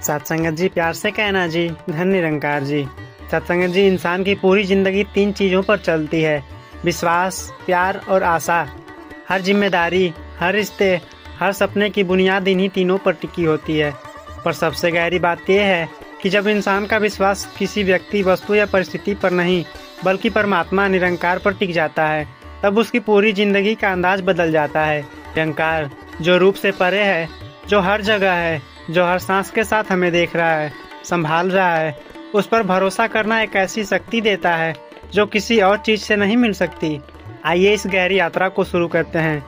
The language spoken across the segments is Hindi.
सत्संगत जी, प्यार से कहना जी, धन निरंकार जी। सत्संगत जी, इंसान की पूरी जिंदगी 3 चीज़ों पर चलती है: विश्वास, प्यार और आशा। हर जिम्मेदारी, हर रिश्ते, हर सपने की बुनियाद इन्हीं तीनों पर टिकी होती है। पर सबसे गहरी बात यह है कि जब इंसान का विश्वास किसी व्यक्ति, वस्तु या परिस्थिति पर नहीं बल्कि परमात्मा निरंकार पर टिक जाता है, तब उसकी पूरी जिंदगी का अंदाज बदल जाता है। निरंकार जो रूप से परे है, जो हर जगह है, जो हर सांस के साथ हमें देख रहा है, संभाल रहा है, उस पर भरोसा करना एक ऐसी शक्ति देता है जो किसी और चीज़ से नहीं मिल सकती। आइए इस गहरी यात्रा को शुरू करते हैं।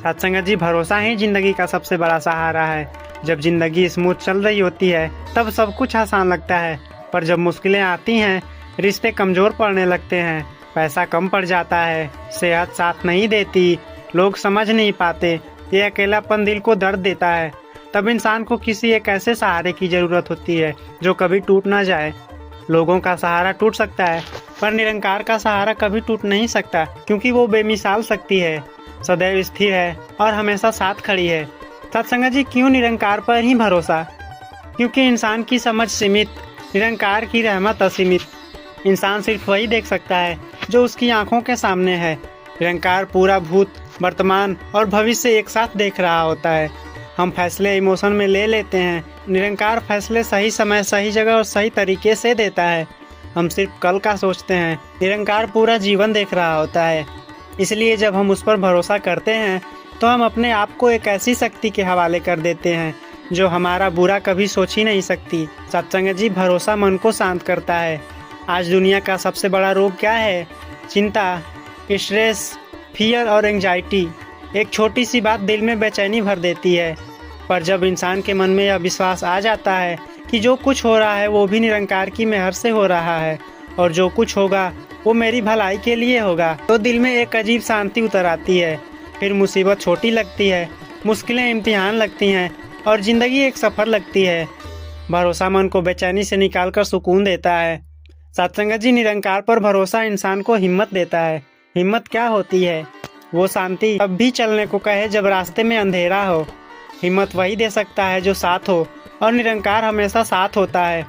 सत्संगत जी, भरोसा ही जिंदगी का सबसे बड़ा सहारा है। जब जिंदगी स्मूथ चल रही होती है तब सब कुछ आसान लगता है, पर जब मुश्किलें आती हैं, रिश्ते कमज़ोर पड़ने लगते हैं, पैसा कम पड़ जाता है, सेहत साथ नहीं देती, लोग समझ नहीं पाते, ये अकेलापन दिल को दर्द देता है, तब इंसान को किसी एक ऐसे सहारे की ज़रूरत होती है जो कभी टूट ना जाए। लोगों का सहारा टूट सकता है, पर निरंकार का सहारा कभी टूट नहीं सकता, क्योंकि वो बेमिसाल शक्ति है, सदैव स्थिर है और हमेशा साथ खड़ी है। सत्संगत जी, क्यों निरंकार पर ही भरोसा? क्योंकि इंसान की समझ सीमित, निरंकार की रहमत असीमित। इंसान सिर्फ वही देख सकता है जो उसकी आंखों के सामने है। निरंकार पूरा भूत, वर्तमान और भविष्य एक साथ देख रहा होता है। हम फैसले इमोशन में ले लेते हैं, निरंकार फैसले सही समय, सही जगह और सही तरीके से देता है। हम सिर्फ कल का सोचते हैं, निरंकार पूरा जीवन देख रहा होता है। इसलिए जब हम उस पर भरोसा करते हैं तो हम अपने आप को एक ऐसी शक्ति के हवाले कर देते हैं जो हमारा बुरा कभी सोच ही नहीं सकती। सत्संगत जी, भरोसा मन को शांत करता है। आज दुनिया का सबसे बड़ा रोग क्या है? चिंता, स्ट्रेस, फियर और एंजाइटी। एक छोटी सी बात दिल में बेचैनी भर देती है। पर जब इंसान के मन में यह विश्वास आ जाता है कि जो कुछ हो रहा है वो भी निरंकार की मेहर से हो रहा है और जो कुछ होगा वो मेरी भलाई के लिए होगा, तो दिल में एक अजीब शांति उतर आती है। फिर मुसीबत छोटी लगती है, मुश्किलें इम्तिहान लगती हैं और ज़िंदगी एक सफ़र लगती है। भरोसा मन को बेचैनी से निकालकर सुकून देता है। सत्संगत जी, निरंकार पर भरोसा इंसान को हिम्मत देता है। हिम्मत क्या होती है? वो शांति तब भी चलने को कहे जब रास्ते में अंधेरा हो। हिम्मत वही दे सकता है जो साथ हो, और निरंकार हमेशा साथ होता है।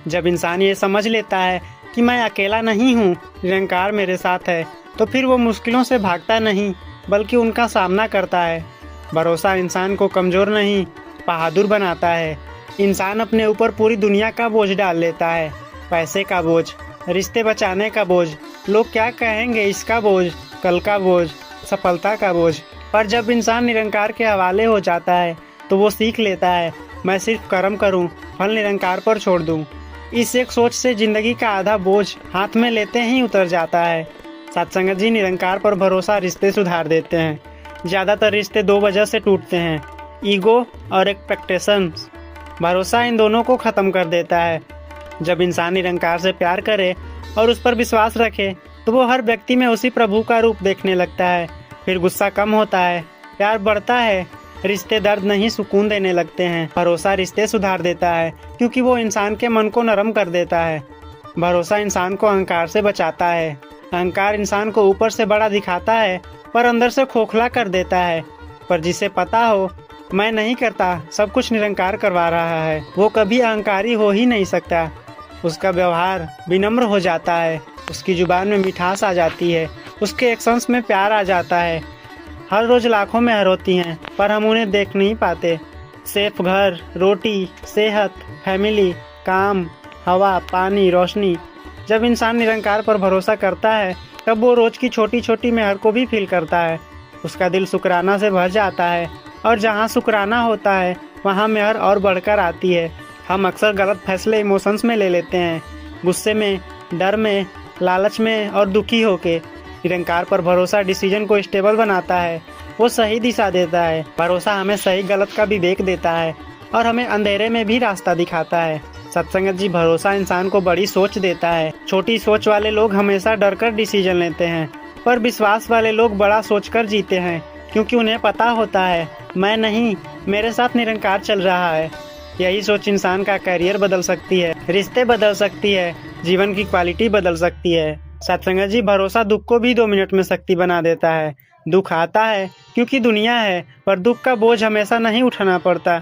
जब इंसान ये समझ लेता है कि मैं अकेला नहीं हूँ, निरंकार मेरे साथ है, तो फिर वो मुश्किलों से भागता नहीं बल्कि उनका सामना करता है। भरोसा इंसान को कमज़ोर नहीं, बहादुर बनाता है। इंसान अपने ऊपर पूरी दुनिया का बोझ डाल लेता है, पैसे का बोझ, रिश्ते बचाने का बोझ, लोग क्या कहेंगे इसका बोझ, कल का बोझ, सफलता का बोझ। पर जब इंसान निरंकार के हवाले हो जाता है तो वो सीख लेता है, मैं सिर्फ कर्म करूं, फल निरंकार पर छोड़ दूं। इस एक सोच से जिंदगी का आधा बोझ हाथ में लेते ही उतर जाता है। सत्संगत जी, निरंकार पर भरोसा रिश्ते सुधार देते हैं। ज़्यादातर रिश्ते 2 वजह से टूटते हैं: ईगो और एक्सपेक्टेशंस। भरोसा इन दोनों को ख़त्म कर देता है। जब इंसान निरंकार से प्यार करे और उस पर विश्वास रखे तो वो हर व्यक्ति में उसी प्रभु का रूप देखने लगता है। फिर गुस्सा कम होता है, प्यार बढ़ता है, रिश्ते दर्द नहीं सुकून देने लगते हैं। भरोसा रिश्ते सुधार देता है क्योंकि वो इंसान के मन को नरम कर देता है। भरोसा इंसान को अहंकार से बचाता है। अहंकार इंसान को ऊपर से बड़ा दिखाता है पर अंदर से खोखला कर देता है। पर जिसे पता हो मैं नहीं करता, सब कुछ निरंकार करवा रहा है, वो कभी अहंकारी हो ही नहीं सकता। उसका व्यवहार विनम्र हो जाता है, उसकी जुबान में मिठास आ जाती है, उसके एक्शंस में प्यार आ जाता है। हर रोज़ लाखों मेहर होती हैं पर हम उन्हें देख नहीं पाते। सेफ घर, रोटी, सेहत, फैमिली, काम, हवा, पानी, रोशनी। जब इंसान निरंकार पर भरोसा करता है तब वो रोज़ की छोटी छोटी मेहर को भी फील करता है। उसका दिल शुक्राना से भर जाता है और जहाँ शुक्राना होता है वहाँ मेहर और बढ़कर आती है। हम अक्सर गलत फैसले इमोशंस में ले लेते हैं, गुस्से में, डर में, लालच में और दुखी होके। निरंकार पर भरोसा डिसीजन को स्टेबल बनाता है, वो सही दिशा देता है। भरोसा हमें सही गलत का विवेक देता है और हमें अंधेरे में भी रास्ता दिखाता है। सत्संगत जी, भरोसा इंसान को बड़ी सोच देता है। छोटी सोच वाले लोग हमेशा डरकर डिसीजन लेते हैं, पर विश्वास वाले लोग बड़ा सोचकर जीते हैं, क्योंकि उन्हें पता होता है मैं नहीं, मेरे साथ निरंकार चल रहा है। यही सोच इंसान का करियर बदल सकती है, रिश्ते बदल सकती है, जीवन की क्वालिटी बदल सकती है। सत्संगत जी, भरोसा दुख को भी 2 मिनट में शक्ति बना देता है। दुख आता है क्योंकि दुनिया है, पर दुख का बोझ हमेशा नहीं उठाना पड़ता।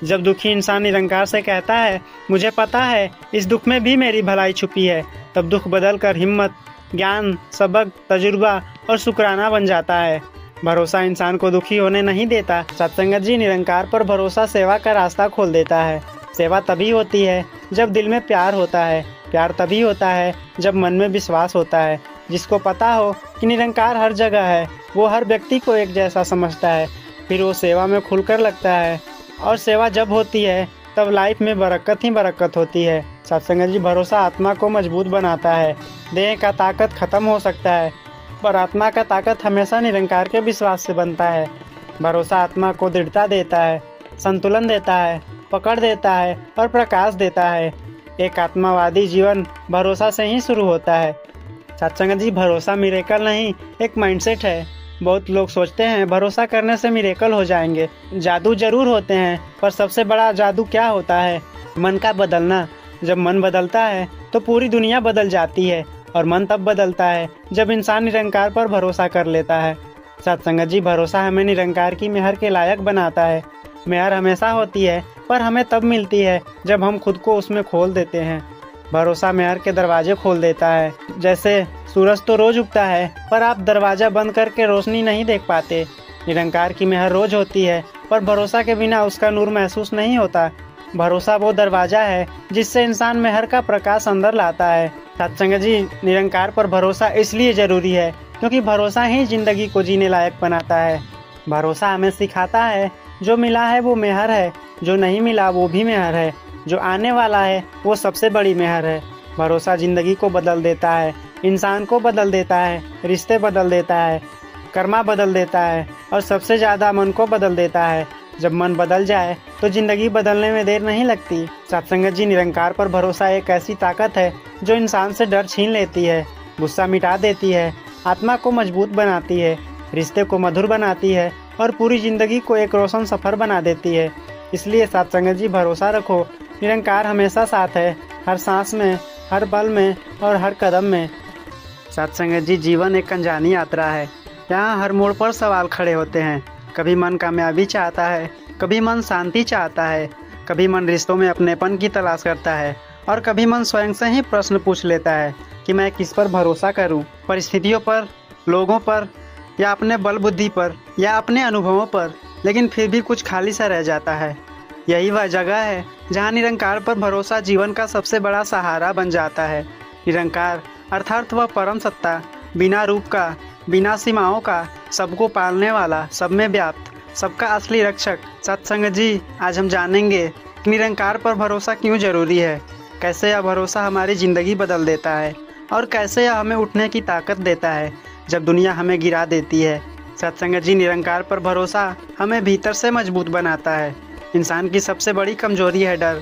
जब दुखी इंसान निरंकार से कहता है मुझे पता है इस दुख में भी मेरी भलाई छुपी है, तब दुख बदल कर हिम्मत, ज्ञान, सबक, तजुर्बा और शुक्राना बन जाता है। भरोसा इंसान को दुखी होने नहीं देता। सत्संगत जी, निरंकार पर भरोसा सेवा का रास्ता खोल देता है। सेवा तभी होती है जब दिल में प्यार होता है। प्यार तभी होता है जब मन में विश्वास होता है। जिसको पता हो कि निरंकार हर जगह है, वो हर व्यक्ति को एक जैसा समझता है, फिर वो सेवा में खुलकर लगता है। और सेवा जब होती है तब लाइफ में बरकत ही बरकत होती है। सत्संगत जी, भरोसा आत्मा को मजबूत बनाता है। देह का ताकत खत्म हो सकता है, पर आत्मा का ताकत हमेशा निरंकार के विश्वास से बनता है। भरोसा आत्मा को दृढ़ता देता है, संतुलन देता है, पकड़ देता है और प्रकाश देता है। एक आत्मावादी जीवन भरोसा से ही शुरू होता है। सत्संगत जी, भरोसा मिरेकल नहीं, एक माइंडसेट है। बहुत लोग सोचते हैं भरोसा करने से मिरेकल हो जाएंगे। जादू जरूर होते हैं, पर सबसे बड़ा जादू क्या होता है? मन का बदलना। जब मन बदलता है तो पूरी दुनिया बदल जाती है। और मन तब बदलता है जब इंसान निरंकार पर भरोसा कर लेता है। सत्संगत जी, भरोसा हमें निरंकार की मेहर के लायक बनाता है। मेहर हमेशा होती है, पर हमें तब मिलती है जब हम खुद को उसमें खोल देते हैं। भरोसा मेहर के दरवाजे खोल देता है। जैसे सूरज तो रोज उगता है, पर आप दरवाजा बंद करके रोशनी नहीं देख पाते। निरंकार की मेहर रोज होती है, पर भरोसा के बिना उसका नूर महसूस नहीं होता। भरोसा वो दरवाजा है जिससे इंसान मेहर का प्रकाश अंदर लाता है। सत्संग जी, निरंकार पर भरोसा इसलिए जरूरी है क्योंकि भरोसा ही जिंदगी को जीने लायक बनाता है। भरोसा हमें सिखाता है जो मिला है वो मेहर है, जो नहीं मिला वो भी मेहर है, जो आने वाला है वो सबसे बड़ी मेहर है। भरोसा जिंदगी को बदल देता है, इंसान को बदल देता है, रिश्ते बदल देता है, कर्मा बदल देता है और सबसे ज़्यादा मन को बदल देता है। जब मन बदल जाए तो जिंदगी बदलने में देर नहीं लगती। सत्संगत जी, निरंकार पर भरोसा एक ऐसी ताकत है जो इंसान से डर छीन लेती है, गुस्सा मिटा देती है, आत्मा को मजबूत बनाती है, रिश्ते को मधुर बनाती है और पूरी जिंदगी को एक रोशन सफ़र बना देती है। इसलिए सत्संगत जी, भरोसा रखो, निरंकार हमेशा साथ है, हर सांस में, हर पल में और हर कदम में। सत्संगत जी, जीवन एक अनजानी यात्रा है। यहाँ हर मोड़ पर सवाल खड़े होते हैं। कभी मन कामयाबी चाहता है, कभी मन शांति चाहता है, कभी मन रिश्तों में अपनेपन की तलाश करता है और कभी मन स्वयं से ही प्रश्न पूछ लेता है कि मैं किस पर भरोसा करूं, परिस्थितियों पर, लोगों पर या अपने बल बुद्धि पर या अपने अनुभवों पर। लेकिन फिर भी कुछ खाली सा रह जाता है। यही वह जगह है जहां निरंकार पर भरोसा जीवन का सबसे बड़ा सहारा बन जाता है। निरंकार अर्थात वह परम सत्ता, बिना रूप का, बिना सीमाओं का, सबको पालने वाला, सब में व्याप्त, सबका असली रक्षक। सत्संग जी, आज हम जानेंगे कि निरंकार पर भरोसा क्यों जरूरी है, कैसे यह भरोसा हमारी ज़िंदगी बदल देता है और कैसे यह हमें उठने की ताकत देता है जब दुनिया हमें गिरा देती है। सत्संग जी, निरंकार पर भरोसा हमें भीतर से मजबूत बनाता है। इंसान की सबसे बड़ी कमजोरी है डर।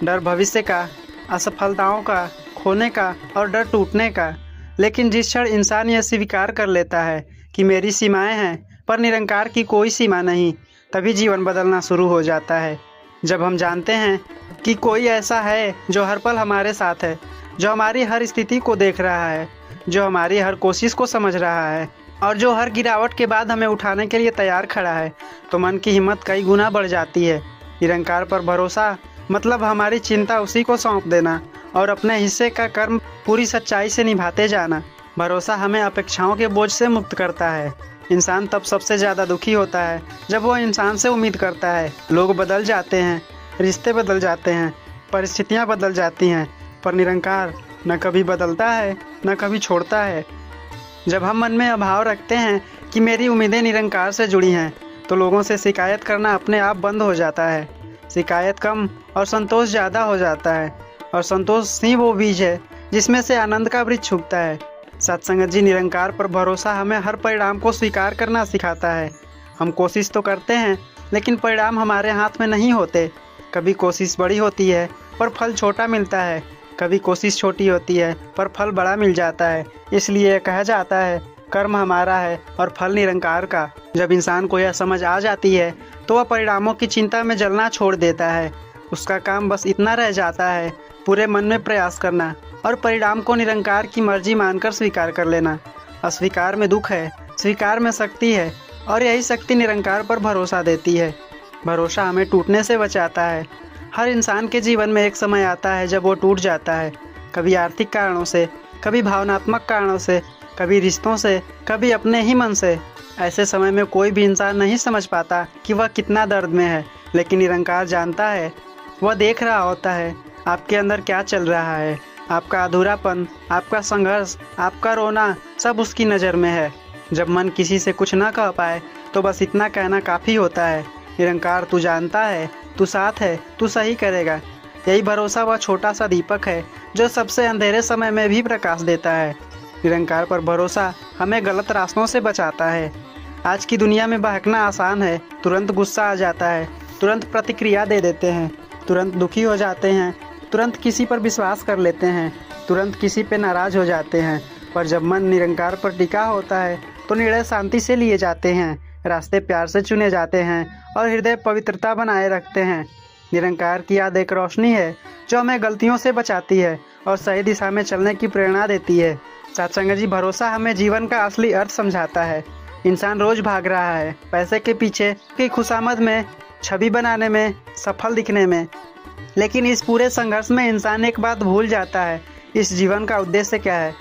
डर भविष्य का, असफलताओं का, खोने का और डर टूटने का। लेकिन जिस क्षण इंसान यह स्वीकार कर लेता है कि मेरी सीमाएं हैं पर निरंकार की कोई सीमा नहीं, तभी जीवन बदलना शुरू हो जाता है। जब हम जानते हैं कि कोई ऐसा है जो हर पल हमारे साथ है, जो हमारी हर स्थिति को देख रहा है, जो हमारी हर कोशिश को समझ रहा है और जो हर गिरावट के बाद हमें उठाने के लिए तैयार खड़ा है, तो मन की हिम्मत कई गुना बढ़ जाती है। निरंकार पर भरोसा मतलब हमारी चिंता उसी को सौंप देना और अपने हिस्से का कर्म पूरी सच्चाई से निभाते जाना। भरोसा हमें अपेक्षाओं के बोझ से मुक्त करता है। इंसान तब सबसे ज़्यादा दुखी होता है जब वो इंसान से उम्मीद करता है। लोग बदल जाते हैं, रिश्ते बदल जाते हैं, परिस्थितियाँ बदल जाती हैं, पर निरंकार न कभी बदलता है न कभी छोड़ता है। जब हम मन में अभाव रखते हैं कि मेरी उम्मीदें निरंकार से जुड़ी हैं, तो लोगों से शिकायत करना अपने आप बंद हो जाता है। शिकायत कम और संतोष ज़्यादा हो जाता है, और संतोष ही वो बीज है जिसमें से आनंद का वृक्ष उगता है। सत्संगत जी, निरंकार पर भरोसा हमें हर परिणाम को स्वीकार करना सिखाता है। हम कोशिश तो करते हैं, लेकिन परिणाम हमारे हाथ में नहीं होते। कभी कोशिश बड़ी होती है पर फल छोटा मिलता है, कभी कोशिश छोटी होती है पर फल बड़ा मिल जाता है। इसलिए कहा जाता है, कर्म हमारा है और फल निरंकार का। जब इंसान को यह समझ आ जाती है तो वह परिणामों की चिंता में जलना छोड़ देता है। उसका काम बस इतना रह जाता है, पूरे मन में प्रयास करना और परिणाम को निरंकार की मर्जी मानकर स्वीकार कर लेना। अस्वीकार में दुख है, स्वीकार में शक्ति है, और यही शक्ति निरंकार पर भरोसा देती है। भरोसा हमें टूटने से बचाता है। हर इंसान के जीवन में एक समय आता है जब वो टूट जाता है, कभी आर्थिक कारणों से, कभी भावनात्मक कारणों से, कभी रिश्तों से, कभी अपने ही मन से। ऐसे समय में कोई भी इंसान नहीं समझ पाता कि वह कितना दर्द में है, लेकिन निरंकार जानता है। वह देख रहा होता है आपके अंदर क्या चल रहा है। आपका अधूरापन, आपका संघर्ष, आपका रोना, सब उसकी नज़र में है। जब मन किसी से कुछ ना कह पाए तो बस इतना कहना काफ़ी होता है, निरंकार तू जानता है, तू साथ है, तू सही करेगा। यही भरोसा वह छोटा सा दीपक है जो सबसे अंधेरे समय में भी प्रकाश देता है। निरंकार पर भरोसा हमें गलत रास्तों से बचाता है। आज की दुनिया में बहकना आसान है, तुरंत गुस्सा आ जाता है, तुरंत प्रतिक्रिया दे देते हैं, तुरंत दुखी हो जाते हैं, तुरंत किसी पर विश्वास कर लेते हैं, तुरंत किसी पे नाराज़ हो जाते हैं। पर जब मन निरंकार पर टिका होता है तो निर्णय शांति से लिए जाते हैं, रास्ते प्यार से चुने जाते हैं और हृदय पवित्रता बनाए रखते हैं। निरंकार की याद एक रोशनी है जो हमें गलतियों से बचाती है और सही दिशा में चलने की प्रेरणा देती है। सत्संग जी, भरोसा हमें जीवन का असली अर्थ समझाता है। इंसान रोज भाग रहा है पैसे के पीछे, की खुशामद में, छवि बनाने में, सफल दिखने में, लेकिन इस पूरे संघर्ष में इंसान एक बात भूल जाता है, इस जीवन का उद्देश्य क्या है।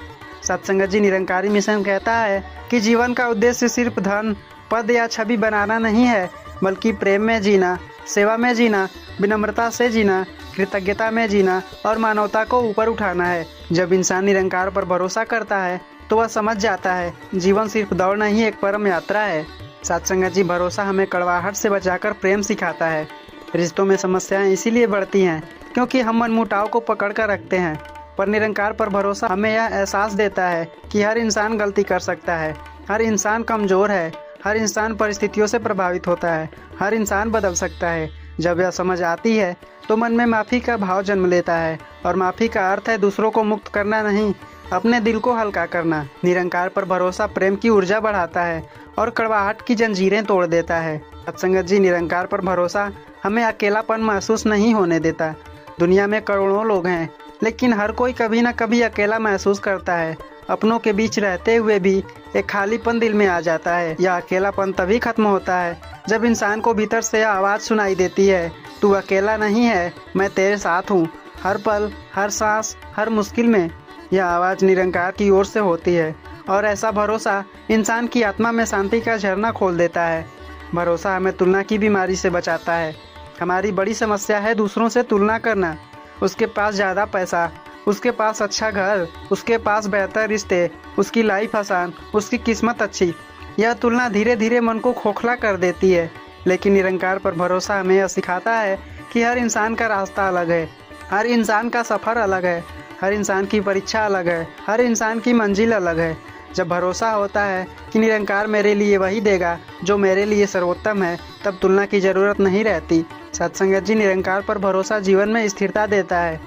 सत्संग जी, निरंकारी मिशन कहता है कि जीवन का उद्देश्य सिर्फ धन, पद या छवि बनाना नहीं है, बल्कि प्रेम में जीना, सेवा में जीना, विनम्रता से जीना, कृतज्ञता में जीना और मानवता को ऊपर उठाना है। जब इंसान निरंकार पर भरोसा करता है तो वह समझ जाता है जीवन सिर्फ दौड़ नहीं, एक परम यात्रा है। सत्संग जी, भरोसा हमें कड़वाहट से बचाकर प्रेम सिखाता है। रिश्तों में समस्याएं इसीलिए बढ़ती हैं क्योंकि हम मनमुटाव को पकड़ कर रखते हैं, पर निरंकार पर भरोसा हमें यह एहसास देता है कि हर इंसान गलती कर सकता है, हर इंसान कमज़ोर है, हर इंसान परिस्थितियों से प्रभावित होता है, हर इंसान बदल सकता है। जब यह समझ आती है तो मन में माफ़ी का भाव जन्म लेता है, और माफ़ी का अर्थ है दूसरों को मुक्त करना नहीं, अपने दिल को हल्का करना। निरंकार पर भरोसा प्रेम की ऊर्जा बढ़ाता है और कड़वाहट की जंजीरें तोड़ देता है। सत्संगत जी, निरंकार पर भरोसा हमें अकेलापन महसूस नहीं होने देता। दुनिया में करोड़ों लोग हैं, लेकिन हर कोई कभी न कभी अकेला महसूस करता है। अपनों के बीच रहते हुए भी एक खालीपन दिल में आ जाता है। यह अकेलापन तभी खत्म होता है जब इंसान को भीतर से यह आवाज़ सुनाई देती है, तू अकेला नहीं है, मैं तेरे साथ हूँ, हर पल, हर सांस, हर मुश्किल में। यह आवाज़ निरंकार की ओर से होती है और ऐसा भरोसा इंसान की आत्मा में शांति का झरना खोल देता है। भरोसा हमें तुलना की बीमारी से बचाता है। हमारी बड़ी समस्या है दूसरों से तुलना करना। उसके पास ज़्यादा पैसा, उसके पास अच्छा घर, उसके पास बेहतर रिश्ते, उसकी लाइफ आसान, उसकी किस्मत अच्छी। यह तुलना धीरे धीरे मन को खोखला कर देती है। लेकिन निरंकार पर भरोसा हमें यह सिखाता है कि हर इंसान का रास्ता अलग है, हर इंसान का सफ़र अलग है, हर इंसान की परीक्षा अलग है, हर इंसान की मंजिल अलग है। जब भरोसा होता है कि निरंकार मेरे लिए वही देगा जो मेरे लिए सर्वोत्तम है, तब तुलना की ज़रूरत नहीं रहती। सत्संगत जी, निरंकार पर भरोसा जीवन में स्थिरता देता है।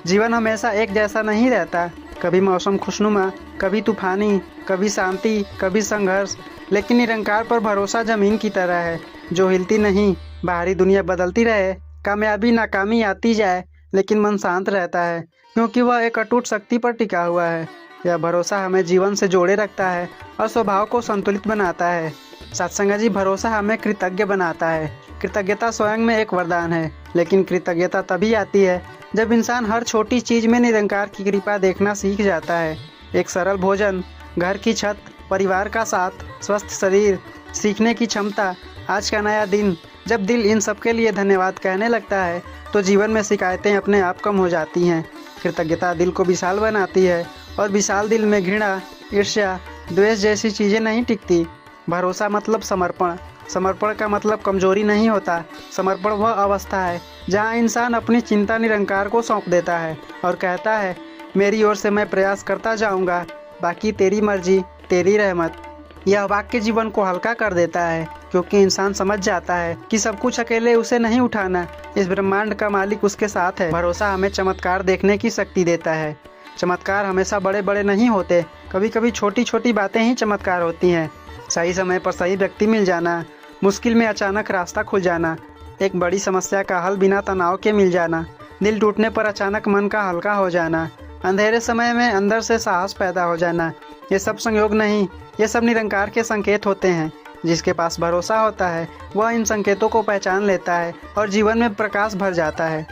जीवन हमेशा एक जैसा नहीं रहता, कभी मौसम खुशनुमा, कभी तूफानी, कभी शांति, कभी संघर्ष। लेकिन निरंकार पर भरोसा जमीन की तरह है जो हिलती नहीं। बाहरी दुनिया बदलती रहे, कामयाबी नाकामी आती जाए, लेकिन मन शांत रहता है क्योंकि वह एक अटूट शक्ति पर टिका हुआ है। यह भरोसा हमें जीवन से जोड़े रखता है और स्वभाव को संतुलित बनाता है। सत्संग जी, भरोसा हमें कृतज्ञ बनाता है। कृतज्ञता स्वयं में एक वरदान है, लेकिन कृतज्ञता तभी आती है जब इंसान हर छोटी चीज़ में निरंकार की कृपा देखना सीख जाता है। एक सरल भोजन, घर की छत, परिवार का साथ, स्वस्थ शरीर, सीखने की क्षमता, आज का नया दिन। जब दिल इन सब के लिए धन्यवाद कहने लगता है तो जीवन में शिकायतें अपने आप कम हो जाती हैं। कृतज्ञता दिल को विशाल बनाती है और विशाल दिल में घृणा, ईर्ष्या, द्वेष जैसी चीज़ें नहीं टिकती। भरोसा मतलब समर्पण। समर्पण का मतलब कमजोरी नहीं होता। समर्पण वह अवस्था है जहाँ इंसान अपनी चिंता निरंकार को सौंप देता है और कहता है, मेरी ओर से मैं प्रयास करता जाऊँगा, बाकी तेरी मर्जी, तेरी रहमत। यह वाक्य जीवन को हल्का कर देता है क्योंकि इंसान समझ जाता है कि सब कुछ अकेले उसे नहीं उठाना, इस ब्रह्मांड का मालिक उसके साथ है। भरोसा हमें चमत्कार देखने की शक्ति देता है। चमत्कार हमेशा बड़े बड़े नहीं होते, कभी कभी छोटी छोटी बातें ही चमत्कार होती हैं। सही समय पर सही व्यक्ति मिल जाना, मुश्किल में अचानक रास्ता खुल जाना, एक बड़ी समस्या का हल बिना तनाव के मिल जाना, दिल टूटने पर अचानक मन का हल्का हो जाना, अंधेरे समय में अंदर से साहस पैदा हो जाना। ये सब संयोग नहीं, ये सब निरंकार के संकेत होते हैं। जिसके पास भरोसा होता है वह इन संकेतों को पहचान लेता है और जीवन में प्रकाश भर जाता है।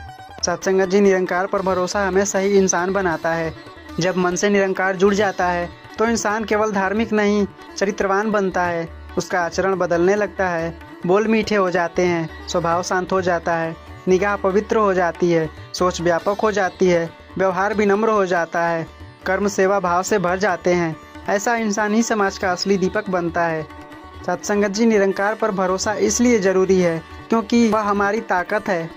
सत्संगत जी निरंकार पर भरोसा हमें सही इंसान बनाता है। जब मन से निरंकार जुड़ जाता है तो इंसान केवल धार्मिक नहीं चरित्रवान बनता है। उसका आचरण बदलने लगता है, बोल मीठे हो जाते हैं, स्वभाव शांत हो जाता है, निगाह पवित्र हो जाती है, सोच व्यापक हो जाती है, व्यवहार विनम्र हो जाता है, कर्म सेवा भाव से भर जाते हैं। ऐसा इंसान ही समाज का असली दीपक बनता है। सत्संगत जी निरंकार पर भरोसा इसलिए ज़रूरी है क्योंकि वह हमारी ताकत है,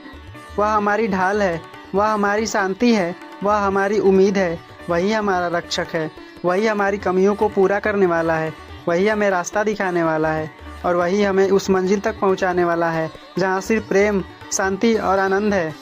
वह हमारी ढाल है, वह हमारी शांति है, वह हमारी उम्मीद है, वही हमारा रक्षक है, वही हमारी कमियों को पूरा करने वाला है, वही हमें रास्ता दिखाने वाला है और वही हमें उस मंजिल तक पहुंचाने वाला है जहां सिर्फ प्रेम, शांति और आनंद है।